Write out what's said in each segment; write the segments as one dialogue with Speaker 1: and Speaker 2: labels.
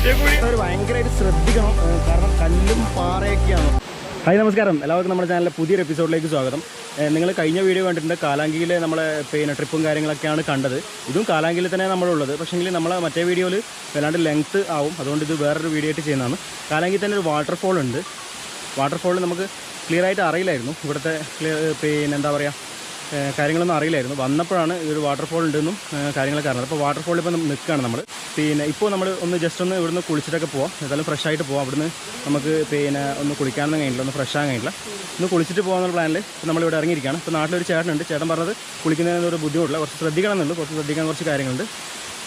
Speaker 1: ഭയങ്കരമായിട്ട് ശ്രദ്ധിക്കണം, കാരണം കല്ലും പാറയൊക്കെയാണ്. ഹായ് നമസ്കാരം, എല്ലാവർക്കും നമ്മുടെ ചാനലിലെ പുതിയൊരു എപ്പിസോഡിലേക്ക് സ്വാഗതം. നിങ്ങൾ കഴിഞ്ഞ വീഡിയോ കണ്ടിട്ടുണ്ട്, കാലാങ്കിയിലെ നമ്മളെ ട്രിപ്പും കാര്യങ്ങളൊക്കെയാണ് കണ്ടത്. ഇതും കാലാങ്കിയിൽ തന്നെ നമ്മളുള്ളത്. പക്ഷേങ്കിൽ നമ്മളെ മറ്റേ വീഡിയോയിൽ വല്ലാണ്ട് ലെങ്ത്ത് ആവും, അതുകൊണ്ട് ഇത് വേറൊരു വീഡിയോ ആയിട്ട് ചെയ്യുന്നതാണ്. കാലാങ്കിയിൽ തന്നെ ഒരു വാട്ടർഫോൾ ഉണ്ട്. വാട്ടർഫോൾ നമുക്ക് ക്ലിയർ ആയിട്ട് അറിയില്ലായിരുന്നു, ഇവിടുത്തെ എന്താ പറയുക, കാര്യങ്ങളൊന്നും അറിയില്ലായിരുന്നു. വന്നപ്പോഴാണ് ഈ ഒരു വാട്ടർഫോൾ ഉണ്ടെന്നും കാര്യങ്ങളൊക്കെ അറിഞ്ഞത്. അപ്പോൾ വാട്ടർഫോളിൽ ഇപ്പോൾ നിൽക്കുകയാണ് നമ്മൾ. ഇപ്പോൾ നമ്മൾ ജസ്റ്റ് ഒന്ന് ഇവിടുന്ന് കുളിച്ചിട്ടൊക്കെ പോവാം, ഏതായാലും ഫ്രഷ് ആയിട്ട് പോവാം. അവിടുന്ന് നമുക്ക് ഒന്ന് കുളിക്കാനൊന്നും കഴിഞ്ഞില്ല, ഒന്ന് ഫ്രഷ് ആകാൻ കഴിഞ്ഞില്ല. ഒന്ന് കുളിച്ചിട്ട് പോകാമെന്നുള്ള പ്ലാനിൽ നമ്മളിവിടെ ഇറങ്ങിയിരിക്കുകയാണ്. ഇപ്പോൾ നാട്ടിലൊരു ചേട്ടനുണ്ട്. ചേട്ടൻ പറഞ്ഞത് കുളിക്കുന്നതിനൊരു ബുദ്ധിമുട്ടില്ല, കുറച്ച് ശ്രദ്ധിക്കണം എന്നുള്ളൂ, ശ്രദ്ധിക്കാൻ കുറച്ച് കാര്യങ്ങളുണ്ട്.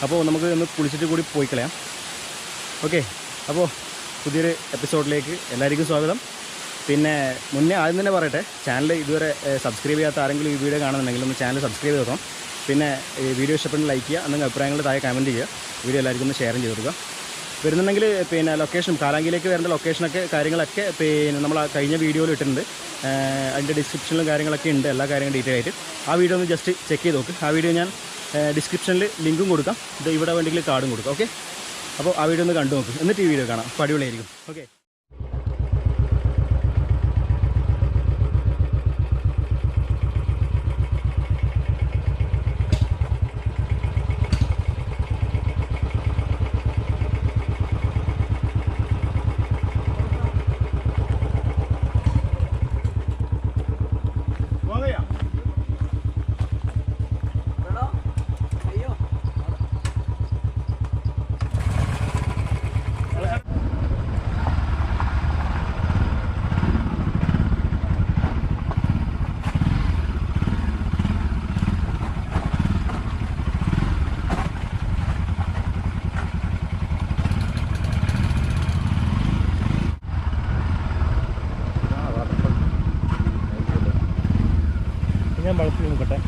Speaker 1: അപ്പോൾ നമുക്ക് ഒന്ന് കുളിച്ചിട്ട് കൂടി പോയി കളയാം. ഓക്കെ, അപ്പോൾ പുതിയൊരു എപ്പിസോഡിലേക്ക് എല്ലാവർക്കും സ്വാഗതം. പിന്നെ മുന്നേ ആദ്യം തന്നെ പറയട്ടെ, ചാനൽ ഇതുവരെ സബ്സ്ക്രൈബ് ചെയ്യാത്ത ആരെങ്കിലും ഈ വീഡിയോ കാണുന്നുണ്ടെങ്കിൽ ഒന്ന് ചാനൽ സബ്സ്ക്രൈബ് ചെയ്ത് നോക്കാം. പിന്നെ ഈ വീഡിയോ ഇഷ്ടപ്പെട്ട് ലൈക്ക് ചെയ്യുക, എന്തെങ്കിലും അഭിപ്രായങ്ങൾ താഴെ കമൻറ്റ് ചെയ്യുക. വീഡിയോ എല്ലാവർക്കും ഒന്ന് ഷെയർ ചെയ്ത് കൊടുക്കുക. വരുന്നുണ്ടെങ്കിൽ ലൊക്കേഷൻ, കാലാങ്കിയിലേക്ക് വരേണ്ട ലൊക്കേഷനൊക്കെ കാര്യങ്ങളൊക്കെ നമ്മൾ കഴിഞ്ഞ വീഡിയോയിൽ ഇട്ടിട്ടുണ്ട്. അതിൻ്റെ ഡിസ്ക്രിപ്ഷനിലും കാര്യങ്ങളൊക്കെ ഉണ്ട്, എല്ലാ കാര്യങ്ങളും ഡീറ്റെയിൽ ആയിട്ട്. ആ വീഡിയോ ഒന്ന് ജസ്റ്റ് ചെക്ക് ചെയ്ത് നോക്ക്. ആ വീഡിയോ ഞാൻ ഡിസ്ക്രിപ്ഷനിൽ ലിങ്കും കൊടുക്കാം, ഇത് ഇവിടെ വേണ്ടെങ്കിൽ കാർഡും കൊടുക്കാം. ഓക്കെ, അപ്പോൾ ആ വീഡിയോ ഒന്ന് കണ്ടു നോക്കും, എന്നിട്ട് ഈ വീഡിയോ കാണാം. അപ്പോൾ അടിപൊളിയായിരിക്കും. ഓക്കെ, ഞാൻ വളർത്തി നോക്കട്ടെ.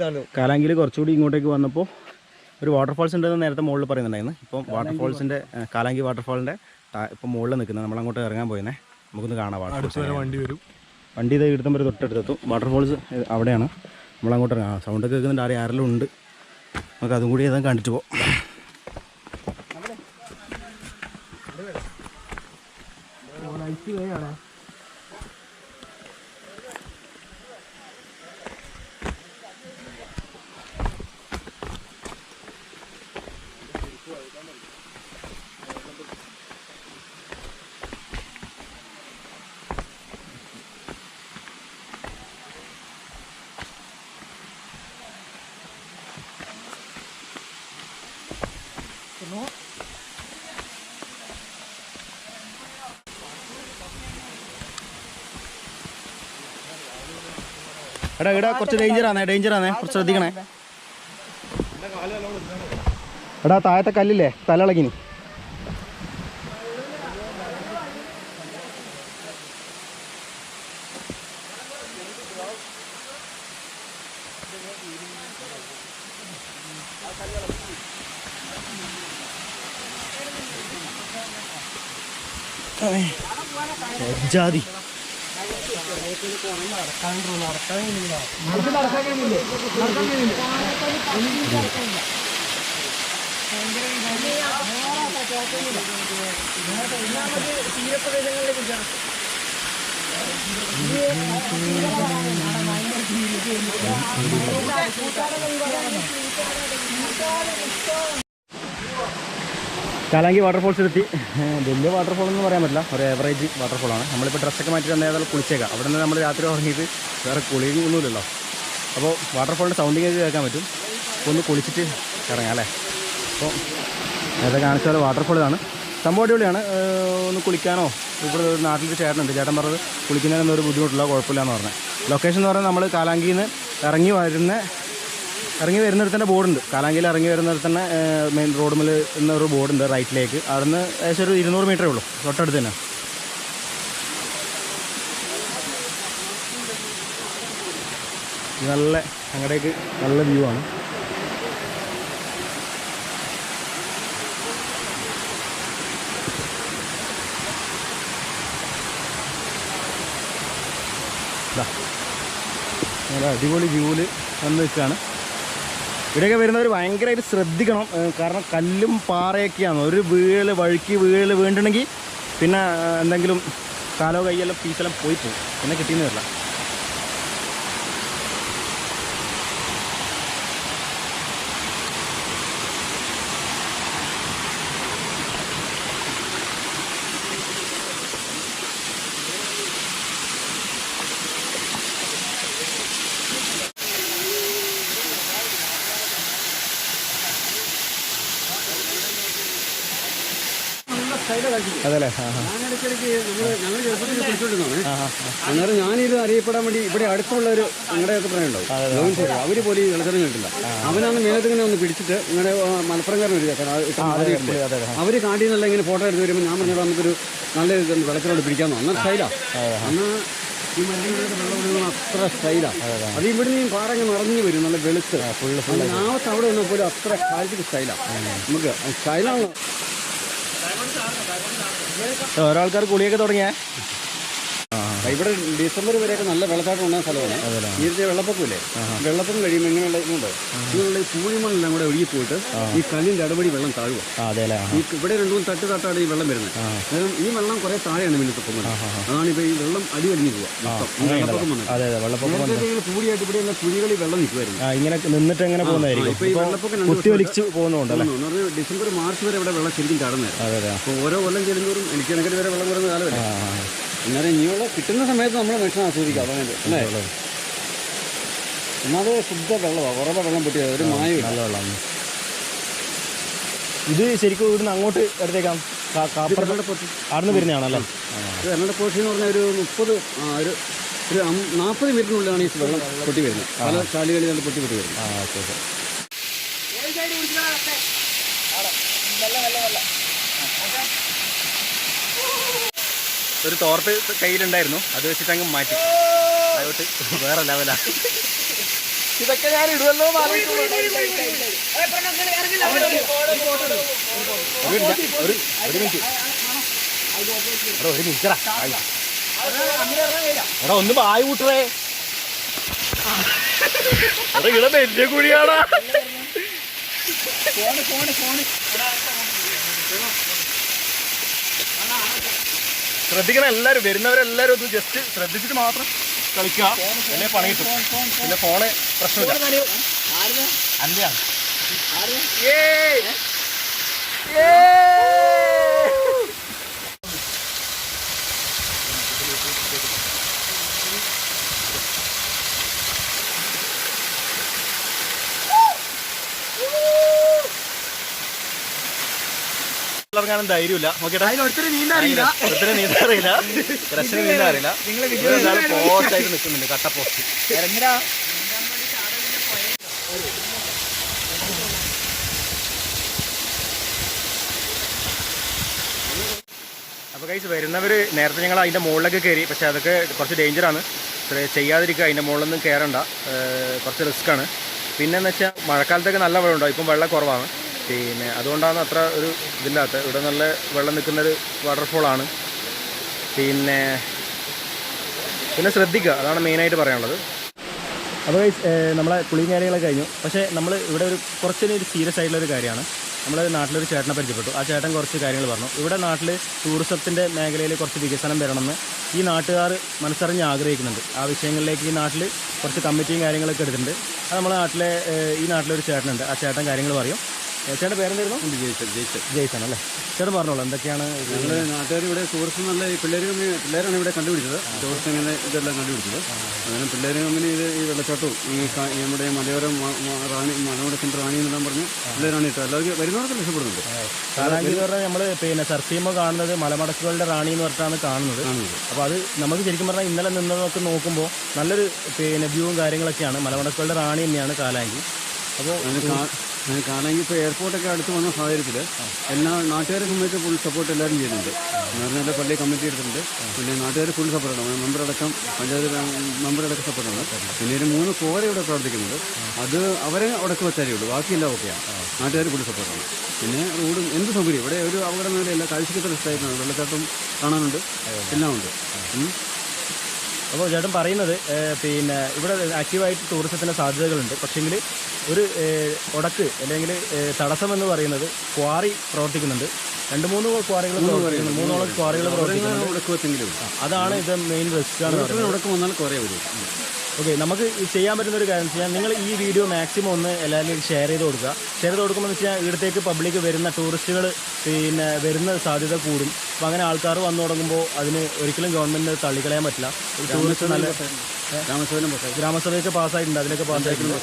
Speaker 1: ടാ കാലാങ്കിയിൽ കുറച്ചുകൂടി ഇങ്ങോട്ടേക്ക് വന്നപ്പോൾ ഒരു വാട്ടർഫാൾസ് ഉണ്ടെന്ന് നേരത്തെ മുകളിൽ പറയുന്നുണ്ടായിരുന്നു. ഇപ്പം വാട്ടർഫാൾസിൻ്റെ കാലാങ്കി വാട്ടർഫാളിൻ്റെ ഇപ്പം മുകളിൽ നിൽക്കുന്നത്. നമ്മളങ്ങോട്ട് ഇറങ്ങാൻ പോയിരുന്നേ, നമുക്കൊന്ന് കാണാം. വണ്ടി വരും, വണ്ടി ഇത് ഇടുത്തം വരെ തൊട്ടടുത്തെത്തും. വാട്ടർഫാൾസ് അവിടെയാണ്, നമ്മളങ്ങോട്ട് ഇറങ്ങാം. സൗണ്ടൊക്കെ കേൾക്കുന്നുണ്ട്, ആരെങ്കിലും ഉണ്ട്, നമുക്ക് അതും കൂടി ഏതാ കണ്ടിട്ട് പോകാം. എടാ ഇവിടെ കുറച്ച് ഡേഞ്ചറാണേ, കുറച്ച് ശ്രദ്ധിക്കണേ. എടാ താഴത്തെ കല്ലില്ലേ, തലളകിനി. ജാതി കാലാങ്കി വാട്ടർഫോൾസിലെത്തി. വലിയ വാട്ടർഫോൾ എന്ന് പറയാൻ പറ്റില്ല, ഒരു ഏവറേജ് വാട്ടർഫോളാണ്. നമ്മളിപ്പോൾ ഡ്രസ്സൊക്കെ മാറ്റി തന്നെ ഏതായാലും കുളിച്ചേക്കാം. അവിടെ നിന്ന് നമ്മൾ രാത്രി ഉറങ്ങിയിട്ട് വേറെ കുളിയൊന്നുമില്ലല്ലോ. അപ്പോൾ വാട്ടർഫോളിൻ്റെ സൗണ്ടിങ് കേൾക്കാൻ പറ്റും. ഒന്ന് കുളിച്ചിട്ട് ഇറങ്ങാം അല്ലേ. അപ്പോൾ നേരത്തെ കാണിച്ച പോലെ വാട്ടർഫോൾ ഇതാണ്. സംഭവം അടിപൊളിയാണ്. ഒന്ന് കുളിക്കാനോ ഇവിടെ ഒരു നാട്ടിലൊരു ചേട്ടനുണ്ട്, ചേട്ടൻ പറഞ്ഞത് കുളിക്കുന്നതിനൊന്നും ഒരു ബുദ്ധിമുട്ടില്ല, കുഴപ്പമില്ല എന്ന് പറഞ്ഞത്. ലൊക്കേഷൻ എന്ന് പറഞ്ഞാൽ നമ്മൾ കാലാങ്കിയിൽ നിന്ന് ഇറങ്ങി വരുന്നിടത്ത് തന്നെ ബോർഡുണ്ട്. കാലാങ്കിയിൽ ഇറങ്ങി വരുന്നിടത്ത് തന്നെ മെയിൻ റോഡ് മേൽ എന്നൊരു ബോർഡുണ്ട് റൈറ്റിലേക്ക്. അവിടെ നിന്ന് ഏകദേശം ഒരു 200 മീറ്ററേ ഉള്ളൂ, തൊട്ടടുത്ത് തന്നെ. നല്ല അങ്ങടേക്ക് നല്ല വ്യൂ ആണ്. നല്ല അടിപൊളി വ്യൂവിൽ വന്ന് നിൽക്കുകയാണ്. ഇവിടെയൊക്കെ വരുന്നവർ ഭയങ്കരമായിട്ട് ശ്രദ്ധിക്കണം. കാരണം കല്ലും പാറയൊക്കെയാണ്. ഒരു വഴുക്കി വീണിട്ടുണ്ടെങ്കിൽ പിന്നെ എന്തെങ്കിലും കാലോ കൈയെല്ലാം പീസെല്ലാം പോയി പോകും, പിന്നെ കിട്ടിയെന്ന് വരില്ല. അതല്ലേ
Speaker 2: അന്നേരം ഞാനിത് അറിയപ്പെടാൻ വേണ്ടി ഇവിടെ അടുത്തുള്ള ഒരു ഞങ്ങളുടെ അഭിപ്രായമുണ്ടാവും, അവര് പോലും ഈ വെള്ളച്ചാട്ടം കണ്ടില്ല. അവനാണ് മേലത്തിങ്ങനെ ഒന്ന് പിടിച്ചിട്ട് ഇങ്ങനെ മലപ്പുറംകാരൻ ഒരു അവര് കാട്ടിൽ നിന്നുള്ള ഇങ്ങനെ ഫോട്ടോ എടുത്ത് വരുമ്പോൾ ഞാൻ പറഞ്ഞാൽ നമുക്കൊരു നല്ല വെള്ളത്തിലോട്ട് പിടിക്കാമെന്നോ അന്നേരം സ്റ്റൈലാ. അന്ന് ഈ മരുന്നുകളുടെ വെള്ളം അത്ര സ്റ്റൈലാണ്. അത് ഇവിടുന്ന് ഈ പാറ നിറഞ്ഞു വരും, നല്ല വെളുത്ത് നാവത്ത് അവിടെ വന്നാൽ പോലും അത്ര കാഴ്ചക്ക് സ്റ്റൈലാണ്. നമുക്ക് സ്റ്റൈലാണ്.
Speaker 1: ഓരോ ആൾക്കാർ കുളിയൊക്കെ തുടങ്ങിയ
Speaker 2: ഇവിടെ ഡിസംബർ വരെയൊക്കെ നല്ല വെള്ളച്ചാട്ടം ഉണ്ടാകുന്ന സ്ഥലമാണ്. ഇതിന്റെ വെള്ളപ്പൊക്കമില്ലേ, വെള്ളപ്പൊക്കം കഴിയുമ്പോൾ ഇങ്ങനെയുള്ള ഇതുണ്ട്, ഇങ്ങനെയുള്ള ഈ പൂഴിമണ്ണെല്ലാം കൂടെ ഒഴുകി പോയിട്ട് ഈ കല്ലിന്റെ അടപടി വെള്ളം താഴുക. ഈ ഇവിടെ 2-3 തട്ടാണ് ഈ വെള്ളം വരുന്നത്. അതായത് ഈ വെള്ളം കുറെ താഴെയാണ് വെള്ളപ്പൊക്കം. അതാണ് ഇപ്പൊ ഈ വെള്ളം അടിവലിഞ്ഞു പോവുക. വെള്ളപ്പൊക്കം വന്നിട്ട് പൂടിയായിട്ട് ഇവിടെ കുഴികളിൽ വെള്ളം നിൽക്കുമായിരുന്നു.
Speaker 1: ഇങ്ങനെ നിന്നിട്ട് എങ്ങനെ പോകുന്നതായിരിക്കും.
Speaker 2: ഇപ്പൊ ഈ വെള്ളപ്പൊക്കം ഡിസംബർ മാർച്ച് വരെ ഇവിടെ വെള്ളം ശരിക്കും ചാടുന്നത്. അപ്പോൾ ഓരോ കൊല്ലം ചെല്ലുന്നവരും എനിക്ക് കണക്കിന് വരെ വെള്ളം കുറയുന്ന കാലമല്ല. എന്നാലും ഇനിയുള്ള കിട്ടുന്ന സമയത്ത് നമ്മൾ മനുഷ്യനെ ആസ്വദിക്കാം. അതങ്ങനെ അല്ലേ. എന്നാൽ ശുദ്ധ വെള്ളമാണ്, ഉറവ വെള്ളം പൊട്ടിയത് ഒരു മായും നല്ല വെള്ളമാണ്.
Speaker 1: ഇത് ശരിക്കും ഇവിടുന്ന് അങ്ങോട്ട് എടുത്തേക്കാം, ആടുന്ന് വരുന്നതാണല്ലേ.
Speaker 2: എറണാകുളം പോഷി എന്ന് പറഞ്ഞാൽ ഒരു 40 മീറ്ററിനുള്ളിലാണ് ഈ വെള്ളം പൊട്ടി വരുന്നത്. പല ചാലുകളിൽ നല്ല പൊട്ടി വരുന്നത്.
Speaker 1: ഒരു തോർത്ത് കയ്യിലുണ്ടായിരുന്നു, അത് വെച്ചിട്ട് അങ്ങ് മാറ്റി. അതോട്ട് വേറെ ലെവലാ. ഇതൊക്കെ ഞാൻ ഇടുവല്ലോ. ഒരു മിനിറ്റ് എടാ ഒന്ന് വായു കൂട്ടറേ. ഇവിടെ വലിയ കുഴിയാടാ. ശ്രദ്ധിക്കണം എല്ലാവരും, വരുന്നവരെല്ലാവരും ഒന്ന് ജസ്റ്റ് ശ്രദ്ധിച്ചിട്ട് മാത്രം കളിക്കുക, അല്ലെ പണി കിട്ടും. പിന്നെ ഫോണ് പ്രശ്നമില്ല. അന്റെയാണ്. ഇറങ്ങാനും ധൈര്യമില്ല. നോക്കിയിട്ട് നീന്താറിയില്ല, രക്ഷന് നീന്താറിയില്ല. പോസ്റ്റായിട്ട് നിൽക്കുന്നുണ്ട്, കട്ട പോസ്റ്റ്. അപ്പോൾ കഴിച്ച് വരുന്നവർ നേരത്തെ ഞങ്ങൾ അതിൻ്റെ മുകളിലൊക്കെ കയറി, പക്ഷേ അതൊക്കെ കുറച്ച് ഡേഞ്ചറാണ്, ചെയ്യാതിരിക്കുക. അതിൻ്റെ മുകളിലൊന്നും കയറണ്ട, കുറച്ച് റിസ്ക്കാണ്. പിന്നെയെന്ന് വെച്ചാൽ മഴക്കാലത്തൊക്കെ നല്ല വെള്ളം ഉണ്ടാവും, ഇപ്പം വെള്ളം കുറവാണ്. പിന്നെ അതുകൊണ്ടാണ് അത്ര ഒരു ഇതില്ലാത്ത. ഇവിടെ നല്ല വെള്ളം നിൽക്കുന്നൊരു വാട്ടർഫോളാണ്. പിന്നെ ശ്രദ്ധിക്കുക, അതാണ് മെയിനായിട്ട് പറയാനുള്ളത്. അപ്പോൾ നമ്മളെ കുളിയും കാര്യങ്ങളൊക്കെ കഴിഞ്ഞു. പക്ഷേ നമ്മൾ ഇവിടെ കുറച്ചൊരു സീരിയസ് ആയിട്ടുള്ളൊരു കാര്യമാണ്. നമ്മൾ നാട്ടിലൊരു ചേട്ടനെ പരിചയപ്പെട്ടു. ആ ചേട്ടൻ കുറച്ച് കാര്യങ്ങൾ പറഞ്ഞു. ഇവിടെ നാട്ടിൽ ടൂറിസത്തിൻ്റെ മേഖലയിൽ കുറച്ച് വികസനം വരണമെന്ന് ഈ നാട്ടുകാർ മനസ്സറിഞ്ഞ് ആഗ്രഹിക്കുന്നുണ്ട്. ആ വിഷയങ്ങളിലേക്ക് ഈ നാട്ടിൽ കുറച്ച് കമ്മിറ്റിയും കാര്യങ്ങളൊക്കെ എടുത്തിട്ടുണ്ട്. അത് നമ്മുടെ ഈ നാട്ടിലൊരു ചേട്ടനുണ്ട്. ആ ചേട്ടൻ കാര്യങ്ങൾ പറയും. ചേട്ടൻ്റെ പേരെന്തായിരുന്നു? ജെയ്സൺ അല്ലേ? ചേട്ടൻ പറഞ്ഞോളൂ എന്തൊക്കെയാണ്
Speaker 2: ഞങ്ങൾ നാട്ടുകാർ ഇവിടെ ടൂറിസം നല്ല ഈ പിള്ളേരാണ് ഇവിടെ കണ്ടുപിടിച്ചത്. ടൂറിസ്റ്റ് ഇങ്ങനെ ഇതെല്ലാം കണ്ടുപിടിച്ചത്. അങ്ങനെ പിള്ളേർ കമ്പനി ഇത് ഈ വെള്ളച്ചാട്ടവും നമ്മുടെ മലയോര മലയോരത്തിൻ്റെ റാണി എന്നെല്ലാം പറഞ്ഞ് പിള്ളേരാണ് ഇട്ടത്. എല്ലാവർക്കും വരുന്നവർക്ക് രക്ഷപ്പെടുന്നുണ്ട്.
Speaker 1: കാലാങ്കി എന്ന് പറഞ്ഞാൽ നമ്മൾ സെർച്ച് ചെയ്യുമ്പോൾ കാണുന്നത് മലമടക്കുകളുടെ റാണി എന്ന് പറഞ്ഞിട്ടാണ് കാണുന്നത്. അപ്പോൾ അത് നമുക്ക് ശരിക്കും പറഞ്ഞാൽ ഇന്നലെ നിന്നതൊക്കെ നോക്കുമ്പോൾ നല്ലൊരു വ്യൂവും കാര്യങ്ങളൊക്കെയാണ്. മലമടക്കുകളുടെ റാണി തന്നെയാണ് കാലാങ്കി. അപ്പോൾ
Speaker 2: കാലാങ്കി ഇപ്പോൾ എയർപോർട്ടൊക്കെ അടുത്ത് വന്ന സാഹചര്യത്തിൽ എല്ലാ നാട്ടുകാരെ സംബന്ധിച്ച് ഫുൾ സപ്പോർട്ട് എല്ലാവരും ചെയ്യുന്നുണ്ട്. എന്ന് പറഞ്ഞാൽ പള്ളി കമ്മിറ്റി എടുത്തിട്ടുണ്ട്. പിന്നെ നാട്ടുകാർ ഫുൾ സപ്പോർട്ടാണ്. മെമ്പറടക്കം പഞ്ചായത്ത് മെമ്പറടക്കം സപ്പോർട്ടാണ്. പിന്നെ ഒരു 3 കോര ഇവിടെ പ്രവർത്തിക്കുന്നുണ്ട്. അത് അവരെ ഉടക്ക് വെച്ചാലേ ഉള്ളൂ, ബാക്കിയെല്ലാം ഓക്കെയാണ്. നാട്ടുകാർ ഫുൾ സപ്പോർട്ടാണ്. പിന്നെ റോഡും എന്ത് സൗകര്യം ഇവിടെ ഒരു അപകടം മേലെയല്ല. കാഴ്ചയ്ക്ക് ഇഷ്ടമായിട്ടാണ്. വെള്ളച്ചാട്ടം കാണാനുണ്ട്, എല്ലാം ഉണ്ട്.
Speaker 1: അപ്പോൾ ചേട്ടൻ പറയുന്നത് ഇവിടെ ആക്റ്റീവായിട്ട് ടൂറിസത്തിൻ്റെ സാധ്യതകളുണ്ട്. പക്ഷേങ്കിൽ ഒരു ഉടക്ക് അല്ലെങ്കിൽ തടസ്സമെന്ന് പറയുന്നത് ക്വാറി പ്രവർത്തിക്കുന്നുണ്ട്. 2-3 ക്വാറികൾ പ്രവർത്തിക്കുന്നുണ്ട്. 3 ക്വാറികൾ പ്രവർത്തിക്കുന്നുണ്ട്. അതാണ് ഇത് മെയിൻ റിസ്ക് ആണ്.
Speaker 2: ഉടക്ക് വന്നാൽ കുറേ വരും.
Speaker 1: ഓക്കെ, നമുക്ക് ചെയ്യാൻ പറ്റുന്ന ഒരു കാര്യം ചെയ്യാം. നിങ്ങൾ ഈ വീഡിയോ മാക്സിമം ഒന്ന് എല്ലാവരും ഷെയർ ചെയ്ത് കൊടുക്കുക. ഷെയർ ചെയ്ത് കൊടുക്കുമ്പോൾ എന്ന് വെച്ചാൽ ഇവിടത്തേക്ക് പബ്ലിക് വരുന്ന ടൂറിസ്റ്റുകൾ വരുന്ന സാധ്യത കൂടും. അപ്പോൾ അങ്ങനെ ആൾക്കാർ വന്നു തുടങ്ങുമ്പോൾ അതിന് ഒരിക്കലും ഗവൺമെൻറ് തള്ളിക്കളയാൻ പറ്റില്ല. ടൂറിസ്റ്റ് നല്ല ഗ്രാമസഭയൊക്കെ പാസ്സായിട്ടുണ്ട്, അതിലൊക്കെ പാസ്സായിട്ടുണ്ട്.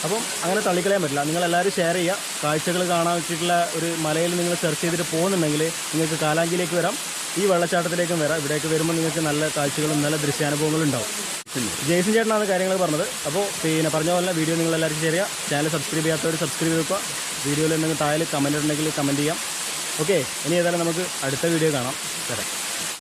Speaker 1: അപ്പം അങ്ങനെ തള്ളിക്കളയാൻ പറ്റില്ല. നിങ്ങളെല്ലാവരും ഷെയർ ചെയ്യുക. കാഴ്ചകൾ കാണാൻ വെച്ചിട്ടുള്ള ഒരു മലയിൽ നിങ്ങൾ സെർച്ച് ചെയ്തിട്ട് പോകുന്നുണ്ടെങ്കിൽ നിങ്ങൾക്ക് കാലാങ്കിലേക്ക് വരാം, ഈ വെള്ളച്ചാട്ടത്തിലേക്കും വരാം. ഇവിടേക്ക് വരുമ്പോൾ നിങ്ങൾക്ക് നല്ല കാഴ്ചകളും നല്ല ദൃശ്യാനുഭവങ്ങളും ഉണ്ടാവും. ജെയ്സൺ ചേട്ടനാണ് കാര്യങ്ങൾ പറഞ്ഞത്. അപ്പോൾ പറഞ്ഞ പോലെ വീഡിയോ നിങ്ങളെല്ലാവരും ഷെയർ ചെയ്യുക. ചാനൽ സബ്സ്ക്രൈബ് ചെയ്യാത്തവർ സബ്സ്ക്രൈബ് ചെയ്ത് വീഡിയോയിൽ എന്തെങ്കിലും താഴെ കമൻറ്റ് ഉണ്ടെങ്കിൽ കമൻറ്റ് ചെയ്യാം. ഓക്കെ, ഇനി ഏതായാലും നമുക്ക് അടുത്ത വീഡിയോ കാണാം. തരാം.